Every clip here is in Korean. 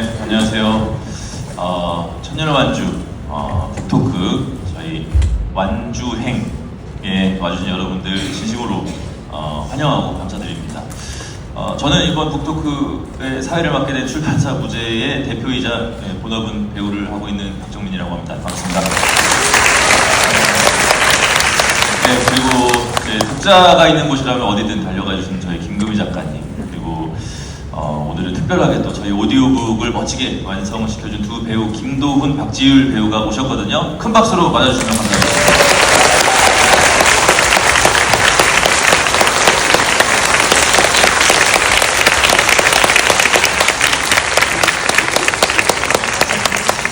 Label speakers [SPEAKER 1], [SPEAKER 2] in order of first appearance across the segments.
[SPEAKER 1] 네, 안녕하세요. 천년의 완주 북토크 저희 완주행에 와주신 여러분들 진심으로 환영하고 감사드립니다. 저는 이번 북토크의 사회를 맡게 된 출판사 부제의 대표이자 본업은 배우를 하고 있는 박정민이라고 합니다. 반갑습니다. 네, 그리고 독자가 있는 곳이라면 어디든 달려가 주신 저희 김금희 작가님, 그리고 오늘은 특별하게 또 저희 오디오북을 멋지게 완성을 시켜준 두 배우 김도훈, 박지율 배우가 오셨거든요. 큰 박수로 맞아주시면 감사하겠습니다.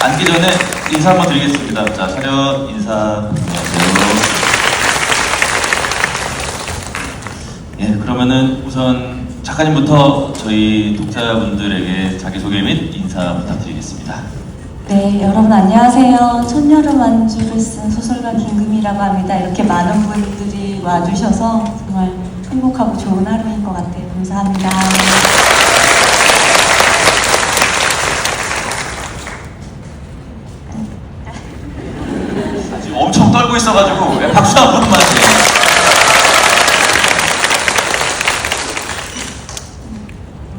[SPEAKER 1] 앉기 전에 인사 한번 드리겠습니다. 자, 차렷 인사. 안녕하세요. 예, 그러면은 우선 작가님부터 저희 독자분들에게 자기소개 및 인사 부탁드리겠습니다.
[SPEAKER 2] 네, 여러분 안녕하세요. 천여름 완주를 쓴 소설가 김금희라고 합니다. 이렇게 많은 분들이 와주셔서 정말 행복하고 좋은 하루인 것 같아요. 감사합니다.
[SPEAKER 1] 지금 엄청 떨고 있어가지고 박수 한 번만 해주세요.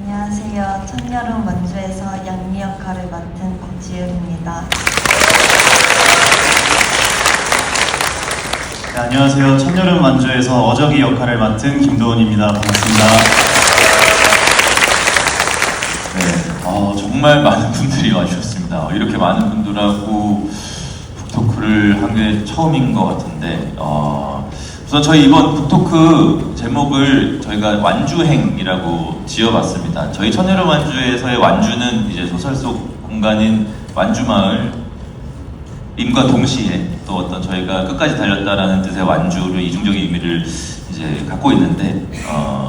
[SPEAKER 2] 안녕하세요. 천여름 완주에서 양리 역할을 맡은 박지율입니다.
[SPEAKER 3] 네, 안녕하세요. 천여름 완주에서 어저기 역할을 맡은 김도훈입니다. 반갑습니다.
[SPEAKER 1] 네, 정말 많은 분들이 와주셨습니다. 이렇게 많은 분들하고 북토크를 한 게 처음인 것 같은데, 우선 저희 이번 북토크 제목을 저희가 완주행이라고 지어봤습니다. 저희 천여름 완주에서의 완주는 이제 소설 속 공간인 완주마을임과 동시에 또 어떤 저희가 끝까지 달렸다라는 뜻의 완주를 이중적인 의미를 이제 갖고 있는데,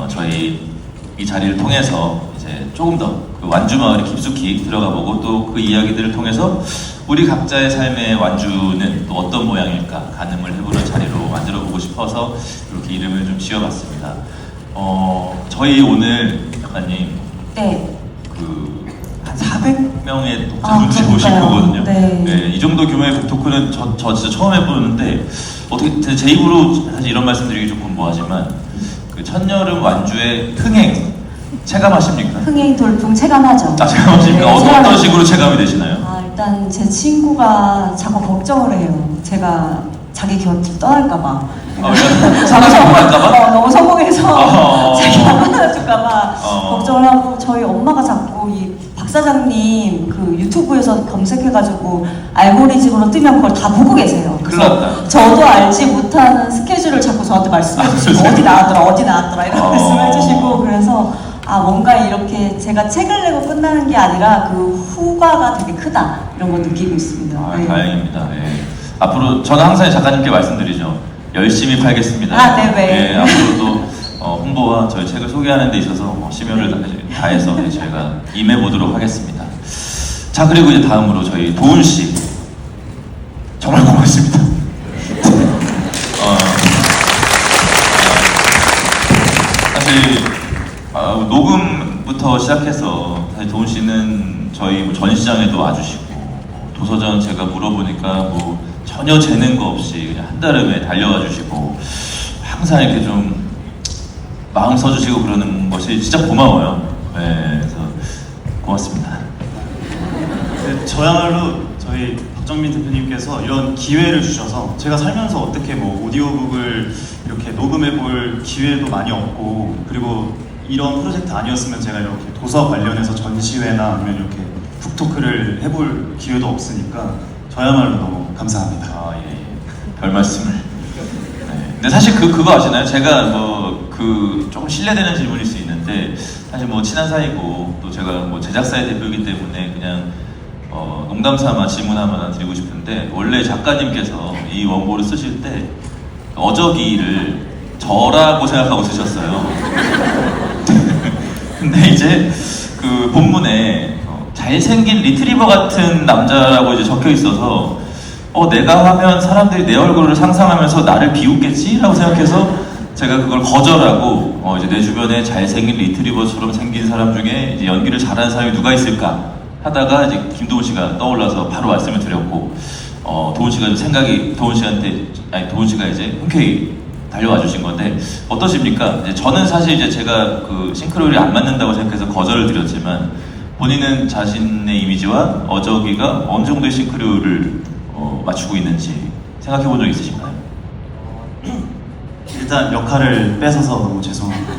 [SPEAKER 1] 저희 이 자리를 통해서 이제 조금 더 그 완주마을에 깊숙이 들어가보고 또 그 이야기들을 통해서 우리 각자의 삶의 완주는 또 어떤 모양일까 가늠을 해보는 자리로 만들어보고 싶어서 이렇게 이름을 좀 지어봤습니다. 저희 오늘 작가님
[SPEAKER 2] 네.
[SPEAKER 1] 한 400명의 독자분들이 오실 거거든요.
[SPEAKER 2] 네.
[SPEAKER 1] 네, 이 정도 규모의 북토크는 저 진짜 처음 해보는데 어떻게 제 입으로 사실 이런 말씀드리기 조금 뭐하지만 그 천여름 완주의 흥행 체감하십니까?
[SPEAKER 2] 흥행 돌풍 체감하죠.
[SPEAKER 1] 체감하십니까?
[SPEAKER 2] 네,
[SPEAKER 1] 어떤 식으로 체감이 되시나요?
[SPEAKER 2] 일단 제 친구가 자꾸 걱정을 해요. 제가 자기 곁을 떠날까봐.
[SPEAKER 1] 사람이 떠날까봐?
[SPEAKER 2] 너무 성공해서 자기 안 만나줄까봐 걱정을 하고, 저희 엄마가 자꾸 이 박 사장님 그 유튜브에서 검색해가지고 알고리즘으로 뜨면 그걸 다 보고 계세요.
[SPEAKER 1] 큰일 났다.
[SPEAKER 2] 저도 알지 못하는 스케줄을 자꾸 저한테 말씀해 주시고 어디 나왔더라 이런 말씀해 주시고, 그래서 뭔가 이렇게 제가 책을 내고 끝나는 게 아니라 그 후과가 되게 크다 이런 거 느끼고 있습니다. 네.
[SPEAKER 1] 다행입니다. 예. 앞으로 저는 항상 작가님께 말씀드리죠. 열심히 팔겠습니다.
[SPEAKER 2] 네.
[SPEAKER 1] 앞으로 또 홍보와 저희 책을 소개하는 데 있어서 심혈을 다해서 저희가 임해보도록 하겠습니다. 자, 그리고 이제 다음으로 저희 도훈 씨 정말 고맙습니다. 사실 녹음부터 시작해서 사실 도훈 씨는 저희 전시장에도 와주시고, 도서전 제가 물어보니까 전혀 재는 거 없이 그냥 한달음에 달려와 주시고 항상 이렇게 좀 마음 써주시고 그러는 것이 진짜 고마워요. 네, 그래서 고맙습니다.
[SPEAKER 3] 네, 저야말로 저희 박정민 대표님께서 이런 기회를 주셔서 제가 살면서 어떻게 오디오북을 이렇게 녹음해볼 기회도 많이 없고, 그리고 이런 프로젝트 아니었으면 제가 이렇게 도서 관련해서 전시회나 아니면 이렇게 북토크를 해볼 기회도 없으니까 저야말로 너무 감사합니다.
[SPEAKER 1] 예. 별 말씀을. 네. 근데 사실 그거 아시나요? 제가 조금 실례되는 질문일 수 있는데, 사실 친한 사이고 또 제가 제작사의 대표이기 때문에 그냥 농담 삼아 질문 하나 드리고 싶은데, 원래 작가님께서 이 원고를 쓰실 때 어저기를 저라고 생각하고 쓰셨어요. 근데 이제 그 본문에 잘생긴 리트리버 같은 남자라고 이제 적혀 있어서 내가 하면 사람들이 내 얼굴을 상상하면서 나를 비웃겠지? 라고 생각해서 제가 그걸 거절하고 이제 내 주변에 잘생긴 리트리버처럼 생긴 사람 중에 이제 연기를 잘하는 사람이 누가 있을까? 하다가 이제 김도훈 씨가 떠올라서 바로 말씀을 드렸고, 도훈 씨가 도훈 씨가 이제 흔쾌히 달려와 주신 건데 어떠십니까? 이제 저는 사실 이제 제가 그 싱크로율이 안 맞는다고 생각해서 거절을 드렸지만 본인은 자신의 이미지와 어저기가 어느 정도의 싱크로율을 맞추고 있는지 생각해 본 적 있으신가요?
[SPEAKER 3] 일단 역할을 뺏어서 너무 죄송합니다.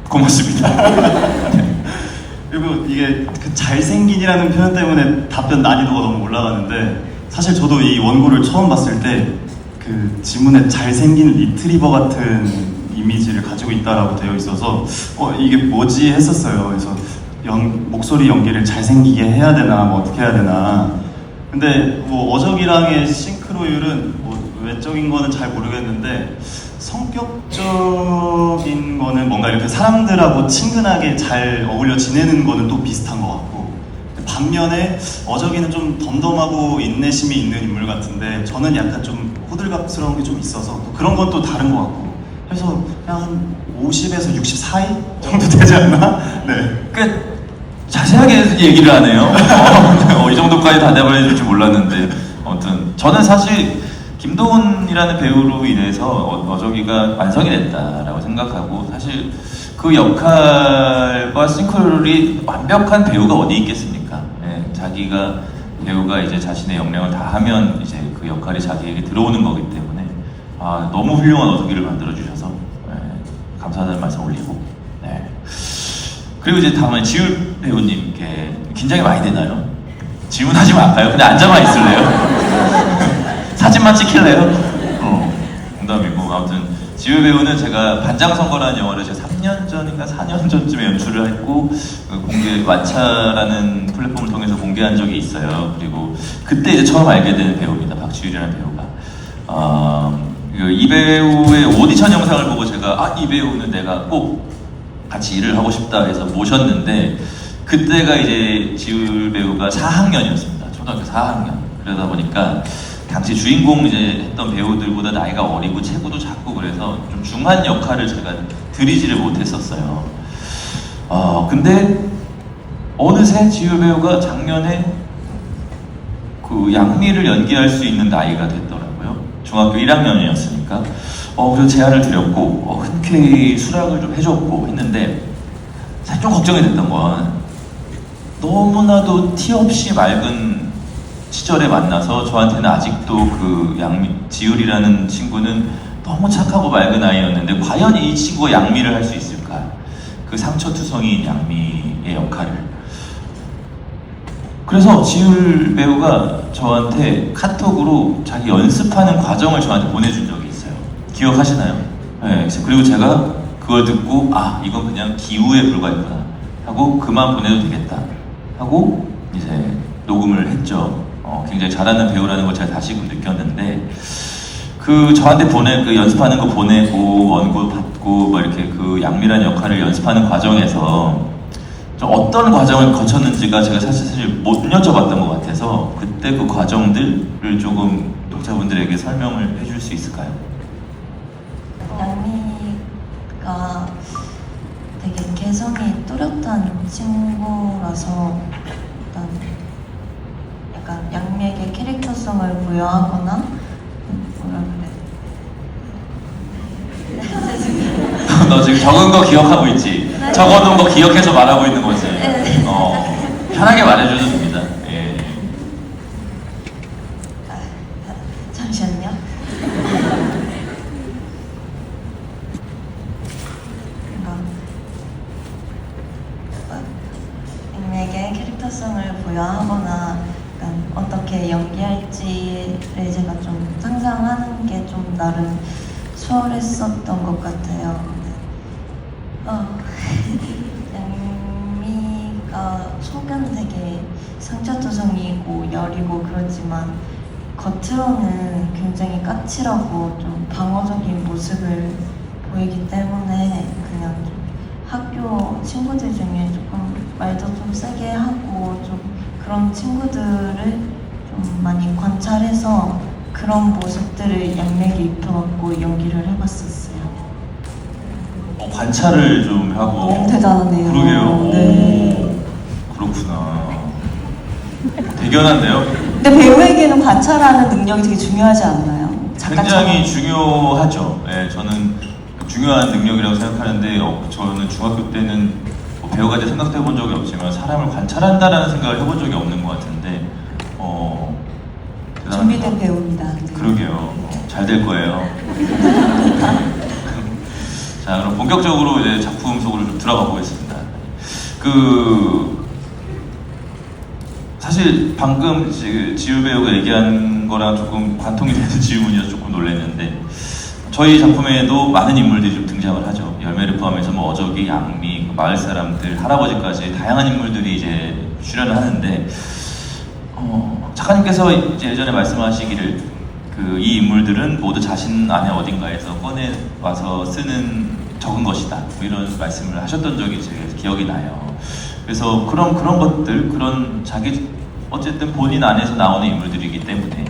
[SPEAKER 1] 고맙습니다.
[SPEAKER 3] 그리고 이게 그 잘생긴이라는 표현 때문에 답변 난이도가 너무 올라가는데 사실 저도 이 원고를 처음 봤을 때 그 지문에 잘생긴 리트리버 같은 이미지를 가지고 있다라고 되어 있어서 이게 뭐지 했었어요. 그래서 목소리 연기를 잘생기게 해야 되나 뭐 어떻게 해야 되나. 근데 뭐 어적이랑의 싱크로율은 뭐 외적인 거는 잘 모르겠는데 성격적인 거는 뭔가 이렇게 사람들하고 친근하게 잘 어울려 지내는 거는 또 비슷한 것 같고, 반면에 어저기는 좀 덤덤하고 인내심이 있는 인물 같은데 저는 약간 좀 호들갑스러운 게 좀 있어서 또 그런 건 또 다른 것 같고 해서 그냥 한 50에서 60 사이 정도 되지 않나? 네.
[SPEAKER 1] 꽤 자세하게 얘기를 하네요. 이 정도까지 대답을 해줄 줄 몰랐는데 아무튼 저는 사실 김도훈이라는 배우로 인해서 어저기가 완성이 됐다라고 생각하고, 사실 그 역할과 싱크로율이 완벽한 배우가 어디 있겠습니까? 예, 자기가 배우가 이제 자신의 역량을 다 하면 이제 그 역할이 자기에게 들어오는 거기 때문에 너무 훌륭한 어저기를 만들어 주셔서 감사하다는 말씀 올리고, 네. 그리고 이제 다음에 지율 배우님께 긴장이 많이 되나요? 질문하지 말까요? 그냥 앉아만 있을래요? 사진만 찍힐래요? 농담이고, 아무튼 지율 배우는 제가 반장선거라는 영화를 제가 3년 전인가 4년 전쯤에 연출을 했고 공개 완차라는 플랫폼을 통해서 공개한 적이 있어요. 그리고 그때 이제 처음 알게 된 배우입니다. 박지율이라는 배우가. 이 배우의 오디션 영상을 보고 제가 이 배우는 내가 꼭 같이 일을 하고 싶다 해서 모셨는데, 그때가 이제 지율 배우가 4학년이었습니다. 초등학교 4학년. 그러다 보니까 당시 주인공 이제 했던 배우들보다 나이가 어리고 체구도 작고 그래서 좀 중한 역할을 제가 드리지를 못했었어요. 근데 어느새 지율 배우가 작년에 그 양미를 연기할 수 있는 나이가 됐더라고요. 중학교 1학년이었으니까. 그래서 제안을 드렸고 흔쾌히 수락을 좀 해줬고 했는데, 사실 좀 걱정이 됐던 건 너무나도 티 없이 맑은 시절에 만나서 저한테는 아직도 그 지율이라는 친구는 너무 착하고 맑은 아이였는데 과연 이 친구가 양미를 할 수 있을까? 그 상처투성이인 양미의 역할을. 그래서 지율 배우가 저한테 카톡으로 자기 연습하는 과정을 저한테 보내준 적이 있어요. 기억하시나요? 네. 그리고 제가 그걸 듣고 이건 그냥 기우에 불과했구나 하고 그만 보내도 되겠다 하고 이제 녹음을 했죠. 굉장히 잘하는 배우라는 걸 제가 다시금 느꼈는데, 그 저한테 그 연습하는 거 보내고 원고 받고 막 이렇게 그 양미란 역할을 연습하는 과정에서 좀 어떤 과정을 거쳤는지가 제가 사실 못 여쭤봤던 것 같아서 그때 그 과정들을 조금 독자분들에게 설명을 해줄 수 있을까요?
[SPEAKER 4] 양미가 되게 개성이 뚜렷한 친구라서 일단 약간 양미에게 캐릭터성을 부여하거나 뭐라 그래?
[SPEAKER 1] 너 지금 적은 거 기억하고 있지?
[SPEAKER 4] 네.
[SPEAKER 1] 적어놓은 거 기억해서 말하고 있는 거지?
[SPEAKER 4] 네.
[SPEAKER 1] 편하게 말해줘도 됩니다. 예.
[SPEAKER 4] 잠시만요. 양미에게 캐릭터성을 부여하거나 약간 어떻게 연기할지를 제가 좀 상상하는 게 좀 나름 수월했었던 것 같아요. 양미가 속은 되게 상처투성이고 여리고 그렇지만 겉으로는 굉장히 까칠하고 좀 방어적인 모습을 보이기 때문에 그냥 좀 학교 친구들 중에 조금 말도 좀 세게 하고 좀 그런 친구들을 좀 많이 관찰해서 그런 모습들을 양미에게 입혀갖고 연기를 해봤었어요.
[SPEAKER 1] 관찰을 좀 하고.
[SPEAKER 2] 너무 대단하네요.
[SPEAKER 1] 그러게요.
[SPEAKER 2] 네.
[SPEAKER 1] 그렇구나. 대견한데요?
[SPEAKER 2] 근데 배우에게는 관찰하는 능력이 되게 중요하지 않나요? 작가처럼.
[SPEAKER 1] 굉장히 중요하죠. 예, 저는 중요한 능력이라고 생각하는데 저는 중학교 때는 뭐 배우가 될 생각도 해본 적이 없지만 사람을 관찰한다라는 생각을 해본 적이 없는 것 같은데 대단합니다.
[SPEAKER 2] 준비된 배우입니다. 네.
[SPEAKER 1] 그러게요. 잘 될 거예요. 자, 그럼 본격적으로 이제 작품 속으로 좀 들어가 보겠습니다. 사실 방금 지우 배우가 얘기한 거랑 조금 관통이 되는 질문이어서 조금 놀랐는데 저희 작품에도 많은 인물들이 좀 등장을 하죠. 열매를 포함해서 뭐 어저기, 양미, 마을 사람들, 할아버지까지 다양한 인물들이 이제 출연을 하는데 작가님께서 이제 예전에 말씀하시기를 이 인물들은 모두 자신 안에 어딘가에서 꺼내 와서 쓰는 적은 것이다. 뭐 이런 말씀을 하셨던 적이 제 기억이 나요. 그래서 그런 것들, 그런 자기 어쨌든 본인 안에서 나오는 인물들이기 때문에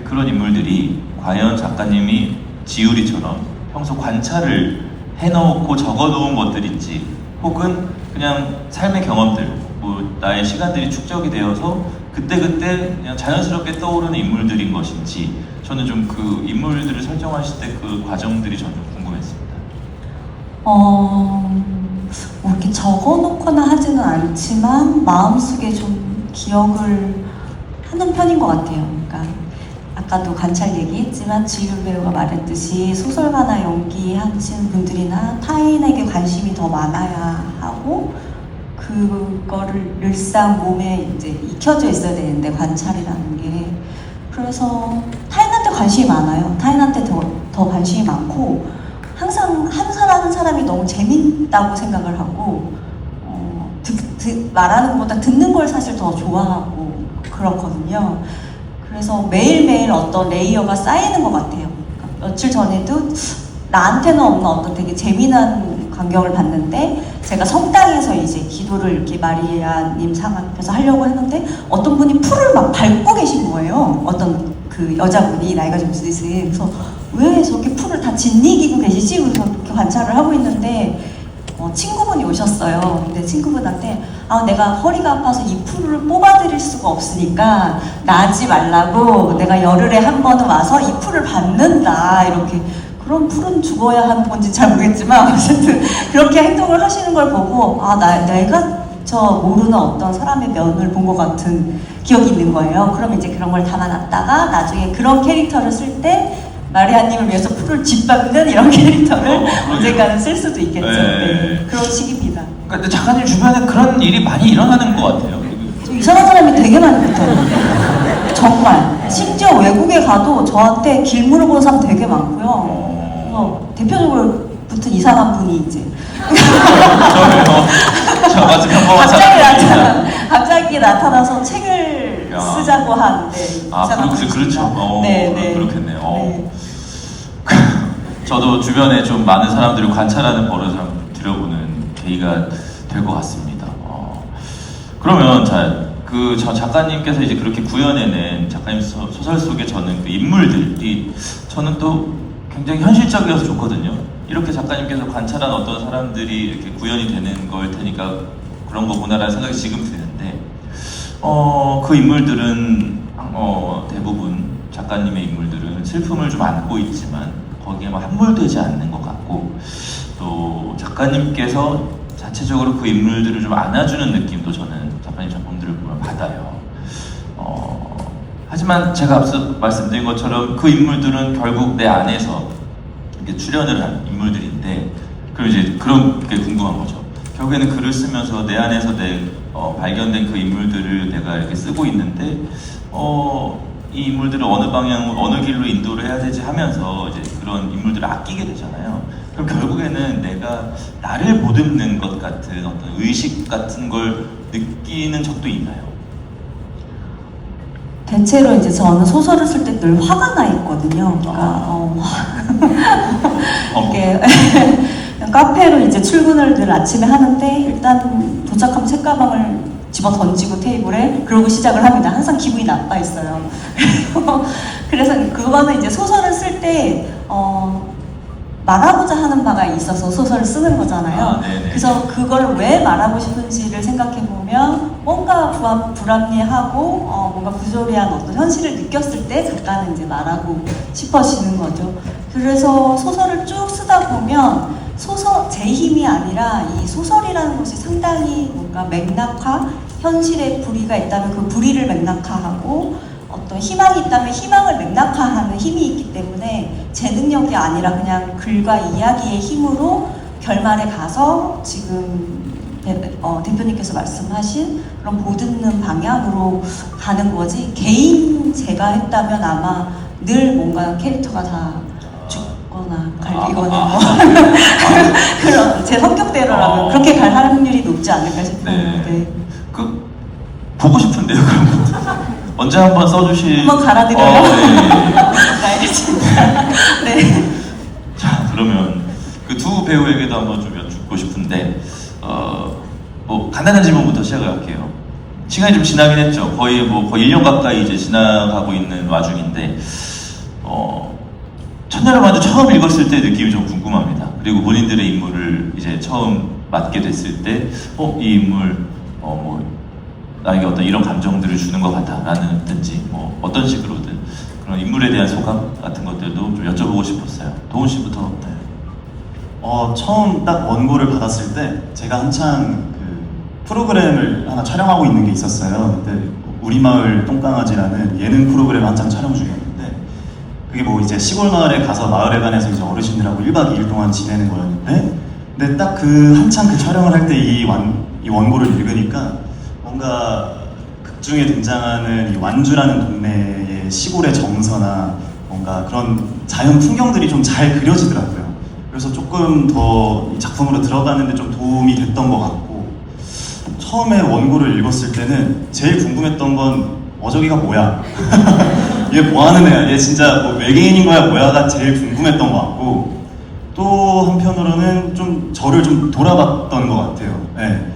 [SPEAKER 1] 그런 인물들이 과연 작가님이 지우리처럼 평소 관찰을 해놓고 적어놓은 것들인지 혹은 그냥 삶의 경험들, 뭐 나의 시간들이 축적이 되어서 그때그때 그냥 자연스럽게 떠오르는 인물들인 것인지 저는 좀 그 인물들을 설정하실 때 그 과정들이 저는 좀 궁금했습니다.
[SPEAKER 2] 뭐 이렇게 적어놓거나 하지는 않지만 마음속에 좀 기억을 하는 편인 것 같아요. 그러니까 아까도 관찰 얘기했지만 지율 배우가 말했듯이 소설가나 연기하시는 분들이나 타인에게 관심이 더 많아야 하고 그거를 늘상 몸에 이제 익혀져 있어야 되는데 관찰이라는 게 그래서 타인한테 관심이 많아요. 타인한테 더 관심이 많고 항상 하는 사람이 너무 재밌다고 생각을 하고 말하는 것보다 듣는 걸 사실 더 좋아하고 그렇거든요. 그래서 매일매일 어떤 레이어가 쌓이는 것 같아요. 그러니까 며칠 전에도 나한테는 없는 어떤 되게 재미난 광경을 봤는데 제가 성당에서 이제 기도를 이렇게 마리아님 상 앞에서 하려고 했는데 어떤 분이 풀을 막 밟고 계신 거예요. 어떤 그 여자분이 나이가 좀 있으신. 그래서 왜 저렇게 풀을 다 짓이기고 계시지? 그래서 그렇게 관찰을 하고 있는데 친구분이 오셨어요. 근데 친구분한테 내가 허리가 아파서 이 풀을 뽑아드릴 수가 없으니까 나지 말라고 내가 열흘에 한 번은 와서 이 풀을 밟는다 이렇게. 그럼 풀은 죽어야 하는 건지 잘 모르겠지만 어쨌든 그렇게 행동을 하시는 걸 보고 내가 저 모르는 어떤 사람의 면을 본 것 같은 기억이 있는 거예요. 그럼 이제 그런 걸 담아놨다가 나중에 그런 캐릭터를 쓸 때 마리아님을 위해서 풀을 짓밟는 이런 캐릭터를 언젠가는 쓸 수도 있겠죠. 네, 그런 식입니다.
[SPEAKER 1] 근데 작가님 주변에 그런 일이 많이 일어나는 것 같아요.
[SPEAKER 2] 저 이상한 사람이 되게 많이 붙어요. 정말. 심지어 외국에 가도 저한테 길 물어보는 사람 되게 많고요. 대표적으로 붙은 이상한 분이 이제
[SPEAKER 1] 저 마지막 한 번만
[SPEAKER 2] 갑자기 나타나서 책을 쓰자고 하는데
[SPEAKER 1] 그렇죠.
[SPEAKER 2] 네.
[SPEAKER 1] 그렇겠네요.
[SPEAKER 2] 네.
[SPEAKER 1] 저도 주변에 좀 많은 사람들을 관찰하는 버릇을 한번 들여보는 계기가 될 것 같습니다. 그러면 저 작가님께서 이제 그렇게 구현해낸 작가님 소설 속에 저는 그 인물들이 저는 또 굉장히 현실적이어서 좋거든요. 이렇게 작가님께서 관찰한 어떤 사람들이 이렇게 구현이 되는 걸 테니까 그런 거구나라는 생각이 지금 드는데, 그 인물들은 대부분 작가님의 인물들은 슬픔을 좀 안고 있지만 거기에 막 함몰되지 않는 것 같고, 또 작가님께서 자체적으로 그 인물들을 좀 안아주는 느낌도 저는 작가님 작품들을 보면 받아요. 하지만 제가 앞서 말씀드린 것처럼 그 인물들은 결국 내 안에서 이렇게 출연을 한 인물들인데, 그럼 이제 그런 게 궁금한 거죠. 결국에는 글을 쓰면서 내 안에서 발견된 그 인물들을 내가 이렇게 쓰고 있는데, 이 인물들을 어느 방향으로, 어느 길로 인도를 해야 되지 하면서 이제 그런 인물들을 아끼게 되잖아요. 그럼 결국에는 내가 나를 보듬는 것 같은 어떤 의식 같은 걸 느끼는 적도 있나요?
[SPEAKER 2] 대체로 이제 저는 소설을 쓸 때 늘 화가 나 있거든요. 그러니까 이게 카페로 이제 출근을 늘 아침에 하는데 일단 도착하면 책가방을 집어 던지고 테이블에 그러고 시작을 합니다. 항상 기분이 나빠 있어요. 그래서 그거는 이제 소설을 쓸 때 말하고자 하는 바가 있어서 소설을 쓰는 거잖아요.
[SPEAKER 1] 아, 네네.
[SPEAKER 2] 그래서 그걸 왜 말하고 싶은지를 생각해 보면 뭔가 불합리하고 뭔가 부조리한 어떤 현실을 느꼈을 때 작가는 이제 말하고 싶어지는 거죠. 그래서 소설을 쭉 쓰다 보면 제 힘이 아니라 이 소설이라는 것이 상당히 뭔가 맥락화, 현실의 불의가 있다면 그 불의를 맥락화하고 어떤 희망이 있다면 희망을 맥락화하는 힘이 있기 때문에 제 능력이 아니라 그냥 글과 이야기의 힘으로 결말에 가서 지금 대표님께서 말씀하신 그런 보듬는 방향으로 가는 거지, 개인 제가 했다면 아마 늘 뭔가 캐릭터가 다 죽거나 갈리거나 뭐 그런 제 성격대로라면 그렇게 갈 확률이 높지 않을까 싶어요.
[SPEAKER 1] 네.
[SPEAKER 2] 네.
[SPEAKER 1] 보고 싶은데요, 그런 거. 언제 한번 써주실.
[SPEAKER 2] 한번 갈아드려요?
[SPEAKER 1] 네.
[SPEAKER 2] 알겠습니다. 네.
[SPEAKER 1] 자, 그러면 그 두 배우에게도 한번 좀 여쭙고 싶은데, 뭐 간단한 질문부터 시작을 할게요. 시간이 좀 지나긴 했죠. 거의 1년 가까이 이제 지나가고 있는 와중인데, 천년의 만주 처음 읽었을 때 느낌이 좀 궁금합니다. 그리고 본인들의 인물을 이제 처음 맡게 됐을 때, 이 인물, 나에게 어떤 이런 감정들을 주는 것 같다라는 든지, 뭐 어떤 식으로든 그런 인물에 대한 소감 같은 것들도 좀 여쭤보고 싶었어요. 도훈 씨부터. 네.
[SPEAKER 3] 처음 딱 원고를 받았을 때 제가 한창 그 프로그램을 하나 촬영하고 있는 게 있었어요. 그때 우리 마을 똥강아지라는 예능 프로그램 한창 촬영 중이었는데, 그게 뭐 이제 시골 마을에 가서 마을에 관해서 이제 어르신들하고 1박 2일 동안 지내는 거였는데, 근데 딱 한창 그 촬영을 할 때 이 원고를 읽으니까 뭔가 극중에 등장하는 이 완주라는 동네의 시골의 정서나 뭔가 그런 자연 풍경들이 좀 잘 그려지더라고요. 그래서 조금 더 이 작품으로 들어가는데 좀 도움이 됐던 것 같고, 처음에 원고를 읽었을 때는 제일 궁금했던 건 어저기가 뭐야? 얘 뭐하는 애야? 얘 진짜 뭐 외계인인 거야 뭐야가 제일 궁금했던 것 같고, 또 한편으로는 좀 저를 좀 돌아봤던 것 같아요. 네.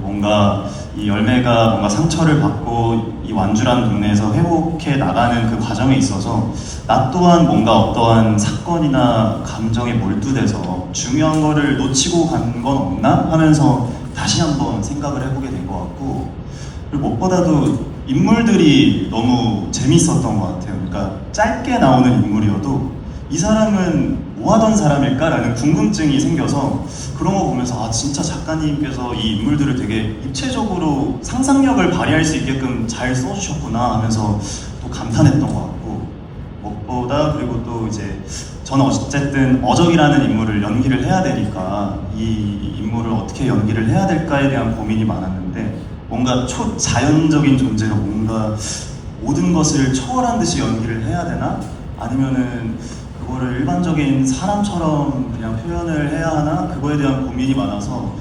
[SPEAKER 3] 뭔가 이 열매가 뭔가 상처를 받고 이 완주라는 동네에서 회복해 나가는 그 과정에 있어서 나 또한 뭔가 어떠한 사건이나 감정에 몰두돼서 중요한 거를 놓치고 간 건 없나 하면서 다시 한번 생각을 해보게 된 것 같고, 그리고 무엇보다도 인물들이 너무 재밌었던 것 같아요. 그러니까 짧게 나오는 인물이어도 이 사람은 뭐 하던 사람일까라는 궁금증이 생겨서 그런 거 보면서 진짜 작가님께서 이 인물들을 되게 입체적으로 상상력을 발휘할 수 있게끔 잘 써주셨구나 하면서 또 감탄했던 것 같고, 무엇보다 그리고 또 이제 저는 어쨌든 어적이라는 인물을 연기를 해야 되니까 이 인물을 어떻게 연기를 해야 될까에 대한 고민이 많았는데, 뭔가 초자연적인 존재로 뭔가 모든 것을 초월한 듯이 연기를 해야 되나? 아니면은 그거를 일반적인 사람처럼 그냥 표현을 해야 하나? 그거에 대한 고민이 많아서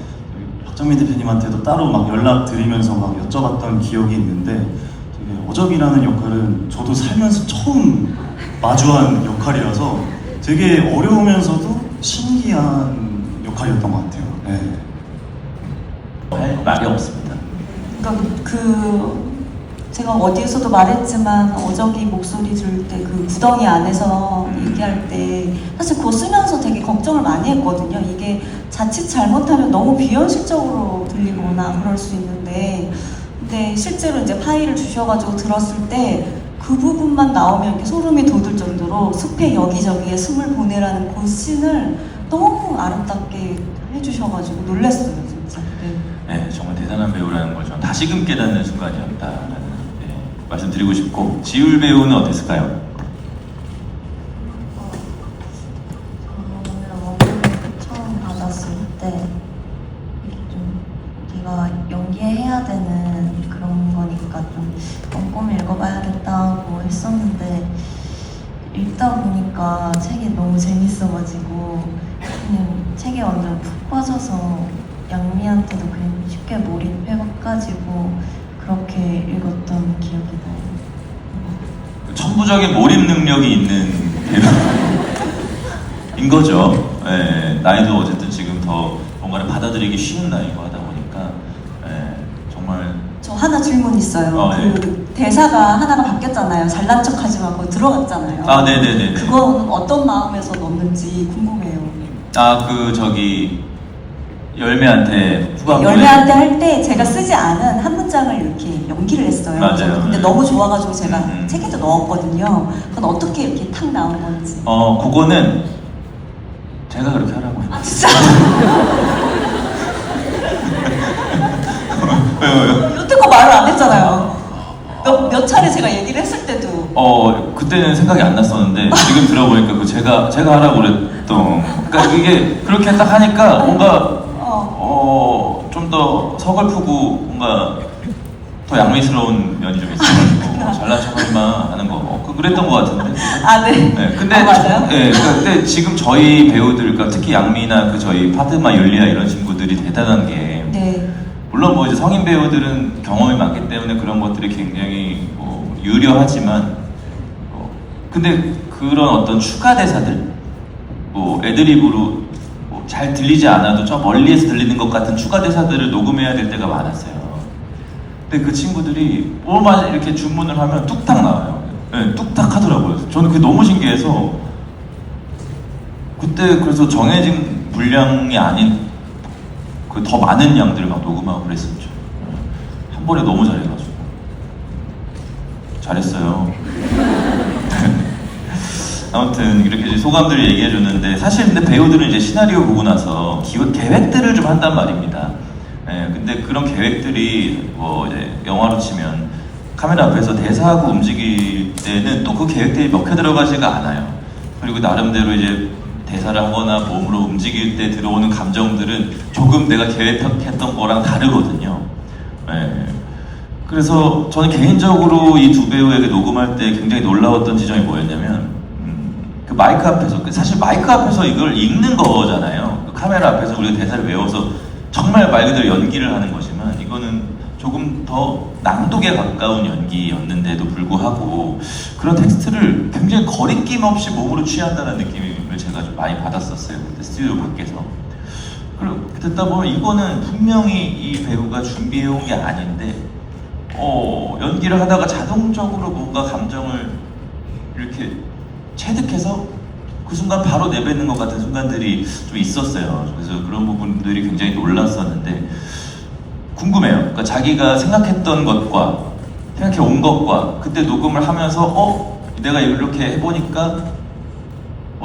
[SPEAKER 3] 박정민 대표님한테도 따로 막 연락드리면서 막 여쭤봤던 기억이 있는데, 되게 어적이라는 역할은 저도 살면서 처음 마주한 역할이라서 되게 어려우면서도 신기한 역할이었던 것 같아요. 네.
[SPEAKER 1] 할 말이 없습니다.
[SPEAKER 2] 그러니까 제가 어디에서도 말했지만 어저기 목소리 들을 때 그 구덩이 안에서 얘기할 때 사실 그거 쓰면서 되게 걱정을 많이 했거든요. 이게 자칫 잘못하면 너무 비현실적으로 들리거나 그럴 수 있는데, 근데 실제로 이제 파일을 주셔가지고 들었을 때 그 부분만 나오면 이렇게 소름이 돋을 정도로 숲의 여기저기에 숨을 보내라는 그 씬을 너무 아름답게 해주셔가지고 놀랐어요, 진짜.
[SPEAKER 1] 네, 정말 대단한 배우라는 걸 좀 다시금 깨닫는 순간이었다라는 말씀드리고 싶고, 지율 배우는 어땠을까요?
[SPEAKER 4] 오늘 원고를 처음 받았을 때 이게 좀 네가 연기해야 되는 그런 거니까 좀 꼼꼼히 읽어봐야겠다고 했었는데, 읽다 보니까 책이 너무 재밌어가지고 그냥 책에 완전 푹 빠져서 양미한테도 그냥 쉽게 몰입해가지고 그렇게 읽었던 기억이 나요.
[SPEAKER 1] 천부적인 몰입 능력이 있는 배우인 거죠. 예, 나이도 어쨌든 지금 더 뭔가를 받아들이기 쉬운 나이고 하다 보니까 정말.
[SPEAKER 2] 저 하나 질문 있어요. 그 대사가 하나가 바뀌었잖아요. 잘난 척하지 말고 들어갔잖아요.
[SPEAKER 1] 네네네.
[SPEAKER 2] 그건 어떤 마음에서 넣는지 궁금해요.
[SPEAKER 1] 그 저기 열매한테 후반부에
[SPEAKER 2] 열매한테 할 때 제가 쓰지 않은 한 문장을 이렇게 연기를 했어요.
[SPEAKER 1] 맞아요.
[SPEAKER 2] 저도 근데
[SPEAKER 1] 네.
[SPEAKER 2] 너무 좋아가지고 제가
[SPEAKER 1] 음.
[SPEAKER 2] 책에도 넣었거든요. 그건 어떻게 이렇게 탁 나온 건지.
[SPEAKER 1] 그거는 제가 그렇게 하라고
[SPEAKER 2] 아 진짜?
[SPEAKER 1] 왜요?
[SPEAKER 2] 여태껏 말을 안 했잖아요. 몇 차례 제가 얘기를 했을 때도.
[SPEAKER 1] 그때는 생각이 안 났었는데 지금 들어보니까 그 제가 하라고 그랬던 그러니까 이게 그렇게 딱 하니까 뭔가 좀 더 서글프고 뭔가 더 양미스러운 면이 좀 있어가지고 잘난 척하지마 하는 거 그랬던 것 같은데.
[SPEAKER 2] 아 네.
[SPEAKER 1] 네, 근데
[SPEAKER 2] 맞아요?
[SPEAKER 1] 근데 지금 저희 배우들, 그러니까 특히 양미나 그 저희 파드마, 율리아 이런 친구들이 대단한 게
[SPEAKER 2] 네.
[SPEAKER 1] 물론 뭐 이제 성인 배우들은 경험이 많기 때문에 그런 것들이 굉장히 유려하지만 근데 그런 어떤 추가 대사들 애드립으로 잘 들리지 않아도 저 멀리에서 들리는 것 같은 추가 대사들을 녹음해야 될 때가 많았어요. 근데 그 친구들이 뭐만 이렇게 주문을 하면 뚝딱 나와요. 네, 뚝딱 하더라고요. 저는 그게 너무 신기해서 그때 그래서 정해진 분량이 아닌 그 더 많은 양들을 막 녹음하고 그랬었죠. 한 번에 너무 잘해가지고 잘했어요. 아무튼 이렇게 이제 소감들을 얘기해줬는데 사실 근데 배우들은 이제 시나리오 보고 나서 계획들을 좀 한단 말입니다. 근데 그런 계획들이 뭐 이제 영화로 치면 카메라 앞에서 대사하고 움직일 때는 또 그 계획들이 먹혀 들어가지가 않아요. 그리고 나름대로 이제 대사를 하거나 몸으로 움직일 때 들어오는 감정들은 조금 내가 계획했던 거랑 다르거든요. 그래서 저는 개인적으로 이 두 배우에게 녹음할 때 굉장히 놀라웠던 지점이 뭐였냐면 그 마이크 앞에서 사실 마이크 앞에서 이걸 읽는 거잖아요. 그 카메라 앞에서 우리가 대사를 외워서 정말 말 그대로 연기를 하는 거지만 이거는 조금 더 낭독에 가까운 연기였는데도 불구하고 그런 텍스트를 굉장히 거리낌 없이 몸으로 취한다는 느낌을 제가 좀 많이 받았었어요. 그때 스튜디오 밖에서. 그리고 듣다 보면 이거는 분명히 이 배우가 준비해온 게 아닌데 연기를 하다가 자동적으로 뭔가 감정을 이렇게 체득해서 그 순간 바로 내뱉는 것 같은 순간들이 좀 있었어요. 그래서 그런 부분들이 굉장히 놀랐었는데 궁금해요. 그러니까 자기가 생각했던 것과 생각해 온 것과 그때 녹음을 하면서 내가 이렇게 해보니까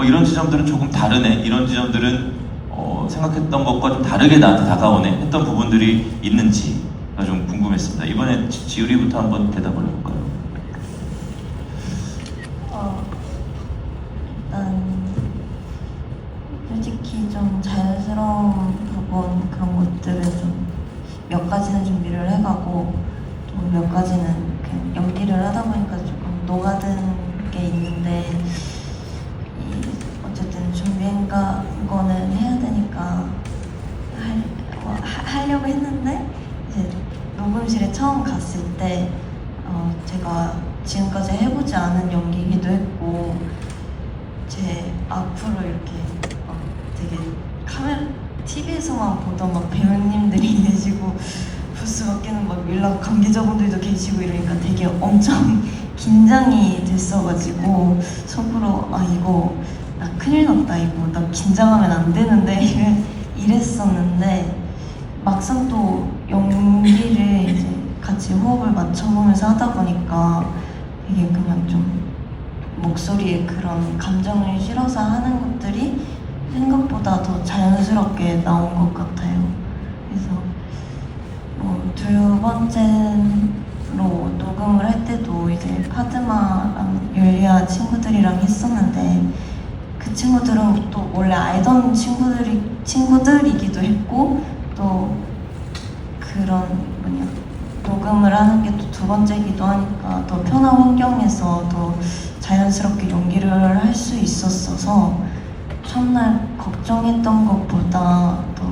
[SPEAKER 1] 이런 지점들은 조금 다르네. 이런 지점들은 생각했던 것과 좀 다르게 나한테 다가오네 했던 부분들이 있는지가 좀 궁금했습니다. 이번에 지우리부터 한번 대답을 해볼까요?
[SPEAKER 4] 일단 솔직히 좀 자연스러운 부분 그런 것들은 좀 몇 가지는 준비를 해가고 또 몇 가지는 그냥 연기를 하다 보니까 조금 녹아든 게 있는데 어쨌든 준비한 거는 해야 되니까 하려고 했는데 이제 녹음실에 처음 갔을 때 제가 지금까지 해보지 않은 연기이기도 했고 제 앞으로 이렇게 막 되게 카메라 TV에서만 보던 막 배우님들이 계시고 부스 밖에는 막 밀라 관계자분들도 계시고 이러니까 되게 엄청 긴장이 됐어가지고 속으로 이거 나 큰일 났다 이거 나 긴장하면 안 되는데 이랬었는데 막상 또 연기를 이제 같이 호흡을 맞춰보면서 하다 보니까 이게 그냥 좀 목소리에 그런 감정을 실어서 하는 것들이 생각보다 더 자연스럽게 나온 것 같아요. 그래서 두 번째로 녹음을 할 때도 이제 파드마랑 율리아 친구들이랑 했었는데 그 친구들은 또 원래 알던 친구들이기도 했고 또 그런 녹음을 하는 게 또 두 번째기도 하니까 더 편한 환경에서 더 자연스럽게 연기를 할 수 있었어서 첫날 걱정했던 것보다 더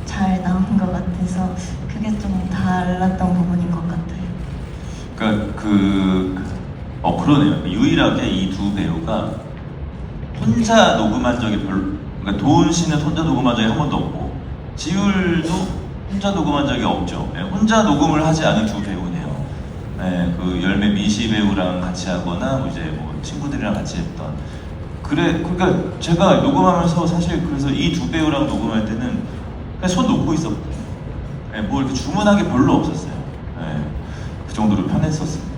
[SPEAKER 4] 잘 나온 것 같아서 그게 좀 달랐던 부분인 것 같아요.
[SPEAKER 1] 그러니까 그러네요. 유일하게 이 두 배우가 혼자 녹음한 적이 그러니까 도훈 씨는 혼자 녹음한 적이 한 번도 없고 지율도 혼자 녹음한 적이 없죠. 혼자 녹음을 하지 않은 두 배우네요. 그 열매 미시 배우랑 같이 하거나 이제 친구들이랑 같이 했던 그러니까 제가 녹음하면서 사실 그래서 이 두 배우랑 녹음할 때는 그냥 손 놓고 있었거든요. 예, 뭐 이렇게 주문한 게 별로 없었어요. 예, 그 정도로 편했었습니다.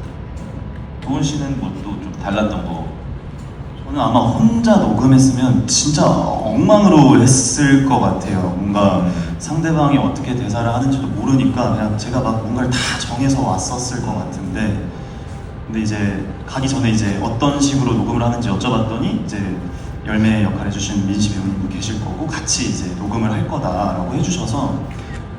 [SPEAKER 1] 도훈 씨는 뭐 또 좀 달랐던 거?
[SPEAKER 3] 저는 아마 혼자 녹음했으면 진짜 엉망으로 했을 것 같아요. 뭔가 상대방이 어떻게 대사를 하는지도 모르니까 그냥 제가 막 뭔가를 다 정해서 왔었을 것 같은데, 근데 이제 가기 전에 이제 어떤 식으로 녹음을 하는지 여쭤봤더니 이제 열매 역할 해주신 민시 배우님도 계실 거고 같이 이제 녹음을 할 거다라고 해주셔서,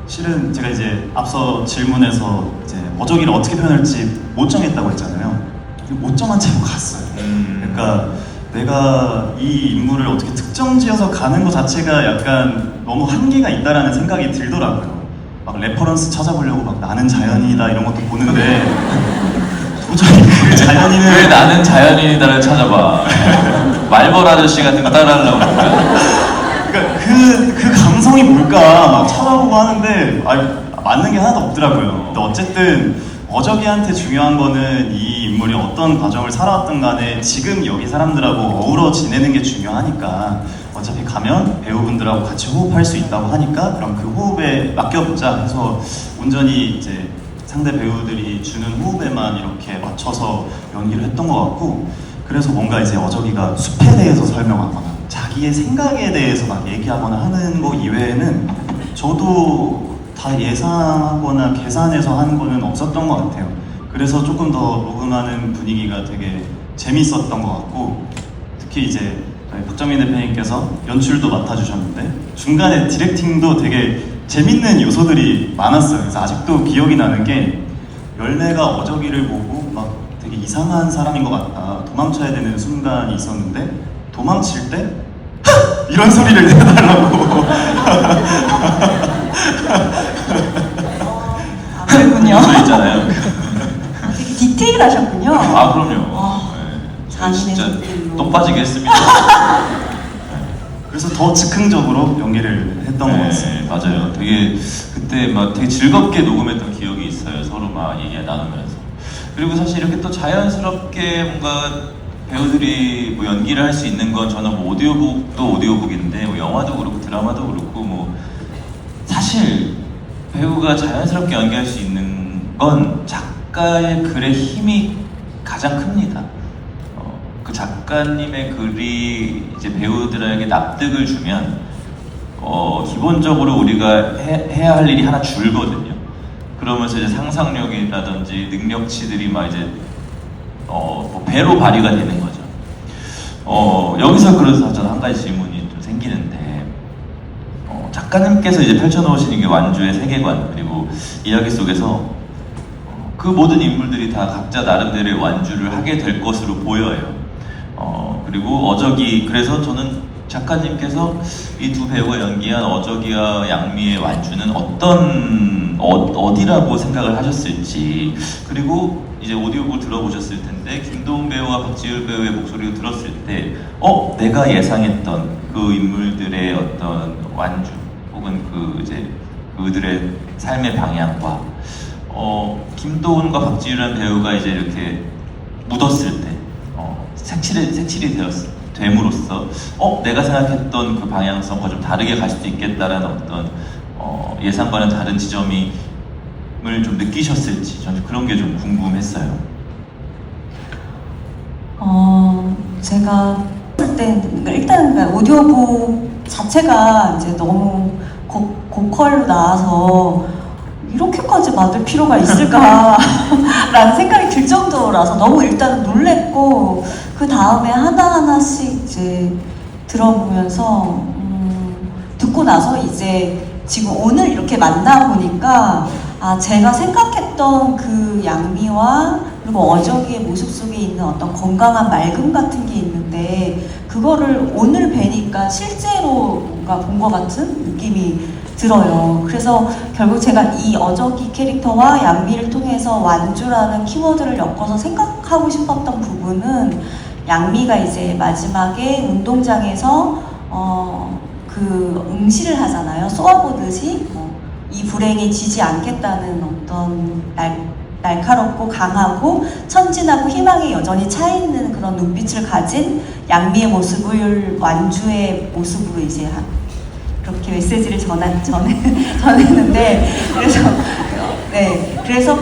[SPEAKER 3] 실은 제가 이제 앞서 질문에서 이제 어저기를 어떻게 표현할지 못 정했다고 했잖아요. 못 정한 채로 갔어요. 그러니까 내가 이 인물을 어떻게 특정지어서 가는 것 자체가 약간 너무 한계가 있다라는 생각이 들더라고요. 막 레퍼런스 찾아보려고 막 나는 자연이다 이런 것도 보는데 도저히 그 자연인을
[SPEAKER 1] 왜 나는 자연인이다를 찾아봐. 말벌 아저씨 같은 거 따라하려고 그런 거야?
[SPEAKER 3] 그러니까 그 감성이 뭘까 막 찾아보고 하는데 맞는 게 하나도 없더라고요. 근데 어쨌든 어저기한테 중요한 거는 이 인물이 어떤 과정을 살아왔든 간에 지금 여기 사람들하고 어우러 지내는 게 중요하니까 어차피 가면 배우분들하고 같이 호흡할 수 있다고 하니까 그럼 그 호흡에 맡겨보자 해서 온전히 이제 상대 배우들이 주는 호흡에만 이렇게 맞춰서 연기를 했던 것 같고, 그래서 뭔가 이제 어저기가 숲에 대해서 설명하거나 자기의 생각에 대해서 막 얘기하거나 하는 거 이외에는 저도 다 예상하거나 계산해서 하는 거는 없었던 것 같아요. 그래서 조금 더 녹음하는 분위기가 되게 재밌었던 것 같고, 특히 이제 박정민 대표님께서 연출도 맡아주셨는데 중간에 디렉팅도 되게 재밌는 요소들이 많았어요. 그래서 아직도 기억이 나는 게, 열매가 어저기를 보고 막 되게 이상한 사람인 것 같다, 도망쳐야 되는 순간이 있었는데 도망칠 때 이런 소리를 내달라고
[SPEAKER 2] 그랬군요.
[SPEAKER 1] 저 있잖아요.
[SPEAKER 2] 되게 디테일하셨군요.
[SPEAKER 1] 아 그럼요.
[SPEAKER 2] 와,
[SPEAKER 1] 네.
[SPEAKER 2] 잔인의
[SPEAKER 1] 진짜
[SPEAKER 2] 손길로.
[SPEAKER 1] 똥 빠지게 했습니다.
[SPEAKER 3] 그래서 더 즉흥적으로 연기를 했던 것 같습니다.
[SPEAKER 1] 맞아요. 되게 그때 막 되게 즐겁게 녹음했던 기억이 있어요. 서로 막 얘기 나누면서. 그리고 사실 이렇게 또 자연스럽게 뭔가 배우들이 뭐 연기를 할 수 있는 건, 저는 뭐 오디오북도 오디오북인데 뭐 영화도 그렇고 드라마도 그렇고 뭐 사실 배우가 자연스럽게 연기할 수 있는 건 작가의 글의 힘이 가장 큽니다. 그 작가님의 글이 이제 배우들에게 납득을 주면 기본적으로 우리가 해야 할 일이 하나 줄거든요. 그러면서 이제 상상력이라든지 능력치들이 막 이제 뭐 배로 발휘가 되는 거죠. 여기서 그래서 저는 한 가지 질문이 좀 생기는데, 작가님께서 이제 펼쳐놓으신 게 완주의 세계관, 그리고 이야기 속에서 그 모든 인물들이 다 각자 나름대로의 완주를 하게 될 것으로 보여요. 그리고 어저기, 그래서 저는 작가님께서 이 두 배우가 연기한 어저기와 양미의 완주는 어디라고 생각을 하셨을지, 그리고 이제 오디오북을 들어보셨을 텐데 김도훈 배우와 박지율 배우의 목소리를 들었을 때 내가 예상했던 그 인물들의 어떤 완주 혹은 그 이제 그들의 삶의 방향과 김도훈과 박지율이라는 배우가 이제 이렇게 묻었을 때 색칠이 됨으로써 내가 생각했던 그 방향성과 좀 다르게 갈 수도 있겠다라는 어떤 예상과는 다른 지점을 좀 느끼셨을지, 저는 그런 게 좀 궁금했어요.
[SPEAKER 2] 제가 볼 때 일단 오디오북 자체가 이제 너무 고퀄로 나와서 이렇게까지 만들 필요가 있을까라는 생각이 들 정도라서 너무 일단 놀랬고, 그 다음에 하나하나씩 이제 들어보면서 듣고 나서 이제 지금 오늘 이렇게 만나보니까 제가 생각했던 그 양미와 그리고 어저기의 모습 속에 있는 어떤 건강한 맑음 같은 게 있는데, 그거를 오늘 뵈니까 실제로 뭔가 본 것 같은 느낌이 들어요. 그래서 결국 제가 이 어저기 캐릭터와 양미를 통해서 완주라는 키워드를 엮어서 생각하고 싶었던 부분은, 양미가 이제 마지막에 운동장에서 그 응시를 하잖아요. 쏘아보듯이 이 불행에 지지 않겠다는 어떤 날카롭고 강하고 천진하고 희망이 여전히 차있는 그런 눈빛을 가진 양미의 모습을 완주의 모습으로 이제 그렇게 메시지를 전했는데 그래서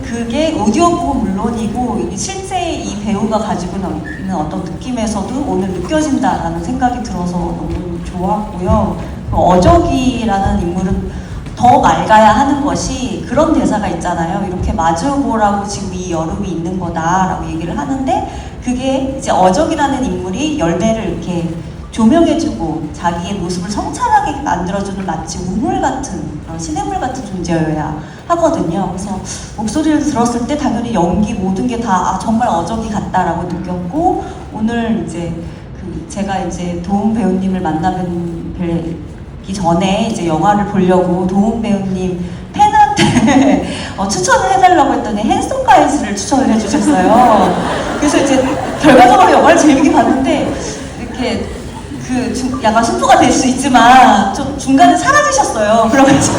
[SPEAKER 2] 그게 오디오북은 물론이고 실제 이 배우가 가지고 있는 어떤 느낌에서도 오늘 느껴진다라는 생각이 들어서 너무 좋았고요. 어적이라는 인물은 더 맑아야 하는 것이 그런 대사가 있잖아요. 이렇게 마주보라고 지금 이 여름이 있는 거다라고 얘기를 하는데 그게 이제 어적이라는 인물이 열매를 이렇게 조명해주고 자기의 모습을 성찰하게 만들어주는 마치 우물 같은 그런 시냇물 같은 존재여야 하거든요. 그래서 목소리를 들었을 때 당연히 연기 모든 게 다 정말 어적이 같다라고 느꼈고 오늘 이제 제가 이제 도움 배우님을 뵈기 전에 이제 영화를 보려고 도움 배우님 팬한테 추천을 해달라고 했더니 핸섬 가이즈를 추천을 해주셨어요. 그래서 이제 결과적으로 영화를 재밌게 봤는데 이렇게 약간 승부가 될 수 있지만 좀 중간에 사라지셨어요. 그래가지고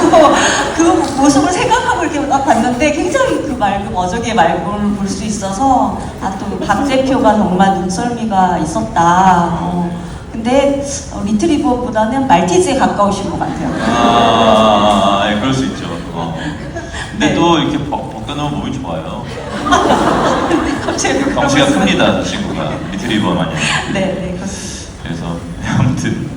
[SPEAKER 2] 그 모습을 생각하고 이렇게 딱 봤는데 굉장히 그 맑은 어적의 맑음을 볼 수 있어서 또 박재표가 정말 눈썰미가 있었다. 근데 리트리버보다는 말티즈에 가까우신 것 같아요.
[SPEAKER 1] 그럴 수 있죠. 근데
[SPEAKER 2] 네.
[SPEAKER 1] 또 이렇게 벗겨놓으면 몸이 좋아요.
[SPEAKER 2] 갑자기
[SPEAKER 1] 덩치가 큽니다, 그 친구가. 리트리버 마냥.
[SPEAKER 2] 네, 그렇습니다.
[SPEAKER 1] 그래서 아무튼